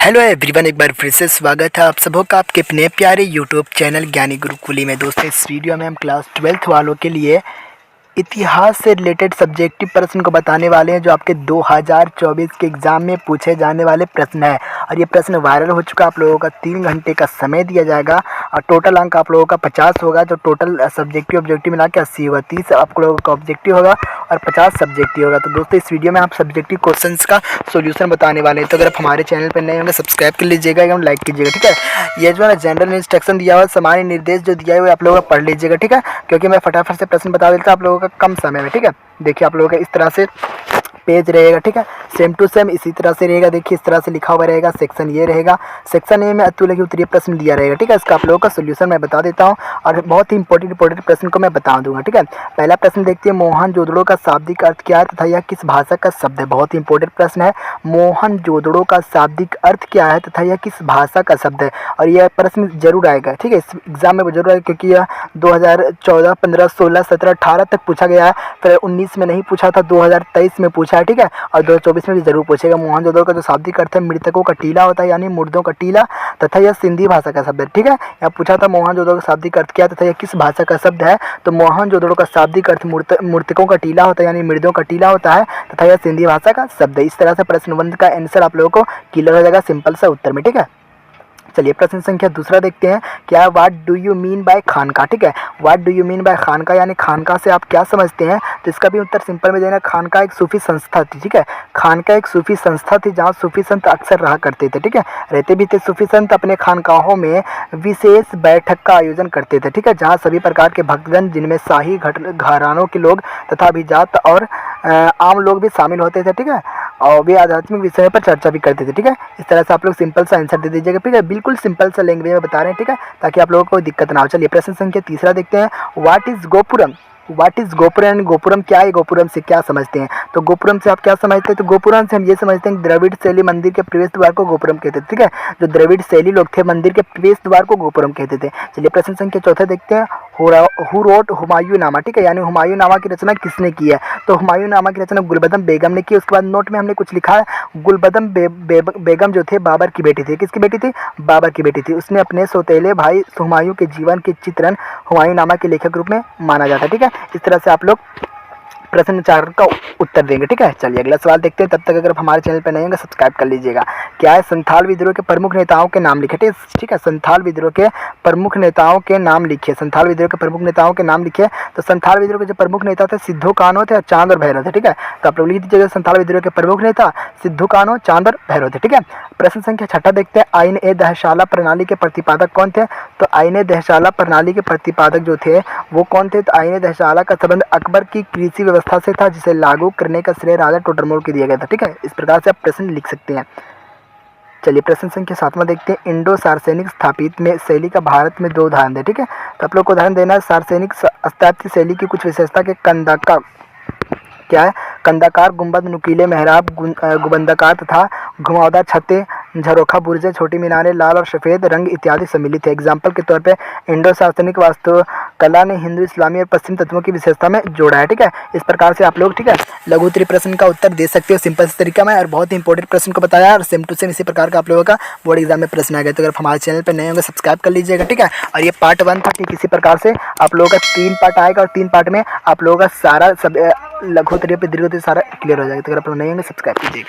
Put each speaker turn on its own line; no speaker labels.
Hello everyone, एक बार फिर से स्वागत है आप सबों का आपके अपने प्यारे यूट्यूब चैनल ज्ञानी गुरुकुली में। दोस्तों, इस वीडियो में हम क्लास 12th वालों के लिए इतिहास से रिलेटेड सब्जेक्टिव प्रश्न को बताने वाले हैं, जो आपके 2024 के एग्ज़ाम में पूछे जाने वाले प्रश्न है। और ये प्रश्न वायरल हो चुका है। आप लोगों का 3 घंटे का समय दिया जाएगा और टोटल अंक आप लोगों का 50 होगा। जो टोटल सब्जेक्टिव ऑब्जेक्टिव मिला के 80 होगा। 30 आप लोगों का ऑब्जेक्टिव होगा और 50 सब्जेक्टिव होगा। तो दोस्तों, इस वीडियो में आप सब्जेक्टिव क्वेश्चंस का सोल्यूशन बताने वाले हैं। तो अगर आप हमारे चैनल पर नए होंगे, सब्सक्राइब कर लीजिएगा एवं लाइक कीजिएगा, ठीक है। ये जो है जनरल इंस्ट्रक्शन दिया हुआ है, सामान्य निर्देश जो दिया हुआ है, आप लोगों का पढ़ लीजिएगा, ठीक है। क्योंकि मैं फटाफट से प्रश्न बता देता हूँ आप लोगों का कम समय में, ठीक है। देखिए, आप लोगों का इस तरह से पेज रहेगा, ठीक है। सेम टू सेम इसी तरह से रहेगा। देखिए, इस तरह से लिखा हुआ रहेगा। सेक्शन ये रहेगा। सेक्शन ए में अतुल्य के उत्तरीय प्रश्न दिया रहेगा, ठीक है। इसका आप लोगों का सोल्यूशन मैं बता देता हूं और बहुत ही इंपॉर्टेंट प्रश्न को मैं बता दूंगा, ठीक है। पहला प्रश्न देखते हैं, मोहनजोदड़ो का शाब्दिक अर्थ क्या है तथा यह किस भाषा का शब्द है। बहुत ही इंपॉर्टेंट प्रश्न है। मोहनजोदड़ो का शाब्दिक अर्थ क्या है तथा यह किस भाषा का शब्द है। और यह प्रश्न जरूर आएगा, ठीक है। इस एग्जाम में जरूर आएगा, क्योंकि यह 2014, 15, 16, 17, 18 तक पूछा गया है। फिर 19 में नहीं पूछा था, 2023 में पूछा है, ठीक है। और 2024 में भी जरूर पूछेगा। मोहनजोदड़ो का जो शाब्दिक अर्थ है, मृतकों का टीला होता है, यानी मुर्दों का टीला, तथा यह सिंधी भाषा का शब्द है, ठीक है। यहाँ पूछा था मोहनजोदड़ो का शाब्दिक अर्थ क्या तथा यह किस भाषा का शब्द है। तो मोहनजोदड़ो का शाब्दिक अर्थ मृतकों का टीला होता है, यानी मृदों का टीला होता है, तथा यह सिंधी भाषा का शब्द है। इस तरह से प्रश्न 1 का आंसर आप लोगों को क्लियर हो जाएगा सिंपल सा उत्तर में, ठीक है। चलिए, प्रश्न संख्या दूसरा देखते हैं। क्या what do you mean by खानका, ठीक है। What do you mean by खानका, यानी खानका से आप क्या समझते हैं। तो इसका भी उत्तर सिंपल में देना। खानका एक सूफी संस्था थी, ठीक है। खानका एक सूफी संस्था थी जहाँ सूफी संत अक्सर रहा करते थे, ठीक है। रहते भी थे। सूफी संत अपने खानकाहों में विशेष बैठक का आयोजन करते थे, ठीक है। जहाँ सभी प्रकार के भक्तगण, जिनमें शाही घरानों के लोग तथा अभिजात और आम लोग भी शामिल होते थे, ठीक है। और वे आध्यात्मिक विषय पर चर्चा भी करते थे, ठीक है। इस तरह से आप लोग सिंपल सा आंसर दे दीजिएगा, ठीक है। बिल्कुल सिंपल सा लैंग्वेज में बता रहे हैं, ठीक है, ताकि आप लोगों को कोई दिक्कत ना हो। चलिए, प्रश्न संख्या तीसरा देखते हैं। What is gopuram, what is gopuram, gopuram क्या है, गोपुरम से क्या समझते हैं। तो गोपुरम से आप क्या समझते हैं। तो गोपुरम से हम ये समझते हैं कि द्रविड़ शैली मंदिर के प्रवेश द्वार को गोपुरम कहते थे, ठीक है। जो द्रविड़ शैली लोग थे, मंदिर के प्रवेश द्वार को गोपुरम कहते थे। चलिए, प्रश्न संख्या चौथा देखते हैं। हु रोट हुमायूं नामा, ठीक है, यानी हुमायूं नामा की रचना किसने की है। तो हुमायूं नामा की रचना गुलबदम बेगम ने की। उसके बाद नोट में हमने कुछ लिखा है, गुलबदम बेगम जो थे बाबर की बेटी थी। किसकी बेटी थी, बाबर की बेटी थी। उसने अपने सौतेले भाई हुमायूं के जीवन के चित्रण हुमायूं नामा के लेखक के रूप में माना जाता है, ठीक है। इस तरह से आप लोग प्रश्न 4 का उत्तर देंगे, ठीक है। चलिए, अगला सवाल देखते हैं। तब तक अगर आप हमारे चैनल पर नए होंगे, सब्सक्राइब कर लीजिएगा। क्या है, संथाल विद्रोह के प्रमुख नेताओं के नाम लिखे, ठीक है। संथाल विद्रोह के प्रमुख नेताओं के नाम लिखिए। संथाल विद्रोह के प्रमुख नेताओं के नाम लिखिए। तो संथाल विद्रोह के जो प्रमुख नेता थे, सिद्धू कान्हो थे और चांद और भैरव थे, ठीक है। तो आप लोग लिख दीजिएगा, संथाल विद्रोह के प्रमुख नेता सिद्धू कान्हो, चांद और भैरव थे, ठीक है। प्रश्न संख्या 6 देखते हैं। आईन ए दहशाला प्रणाली के प्रतिपादक कौन थे। तो आईन ए दहशाला प्रणाली के प्रतिपादक जो थे वो कौन थे। तो आईन ए दहशाला का संबंध अकबर की कृषि व्यवस्था से था, जिसे लागू करने का श्रेय राजा टोडरमल को दिया गया था, ठीक है। इस प्रकार से आप प्रश्न लिख सकते हैं। चलिए, प्रश्न संख्या 7 देखते हैं। इंडो सार्वजनिक स्थापित में शैली का भारत में 2 उदाहरण दे, ठीक है। तो आप लोग को उदाहरण देना है। सार्वजनिक स्थापित शैली की कुछ विशेषता के कंदाका क्या है, कंदाकार, गुंबद, नुकीले मेहराब, गुबंदाकार तथा घुमावदार छतें, झरोखा बुर्जे, छोटी मीनारें, लाल और सफ़ेद रंग इत्यादि सम्मिलित है। एग्जाम्पल के तौर पे इंडो सार्वजनिक वास्तुकला ने हिंदू, इस्लामी और पश्चिम तत्वों की विशेषता में जोड़ा है, ठीक है। इस प्रकार से आप लोग, ठीक है, लघु उत्तरीय प्रश्न का उत्तर दे सकते हो सिंपल से तरीका में। और बहुत ही इंपॉर्टेंट प्रश्न को बताया और सेम टू सेम इसी प्रकार का आप लोगों का बोर्ड एग्जाम में प्रश्न आ गया। तो अगर हमारे चैनल पर नए होंगे, सब्सक्राइब कर लीजिएगा, ठीक है। और ये पार्ट 1 था, ठीक। इसी प्रकार से आप लोगों का 3 पार्ट आएगा और 3 पार्ट में आप लोगों का सारा सब लघु उत्तरीय पे दीर्घ उत्तरीय सारा क्लियर हो जाएगा। तो अगर आप लोग नए होंगे, सब्सक्राइब कीजिएगा।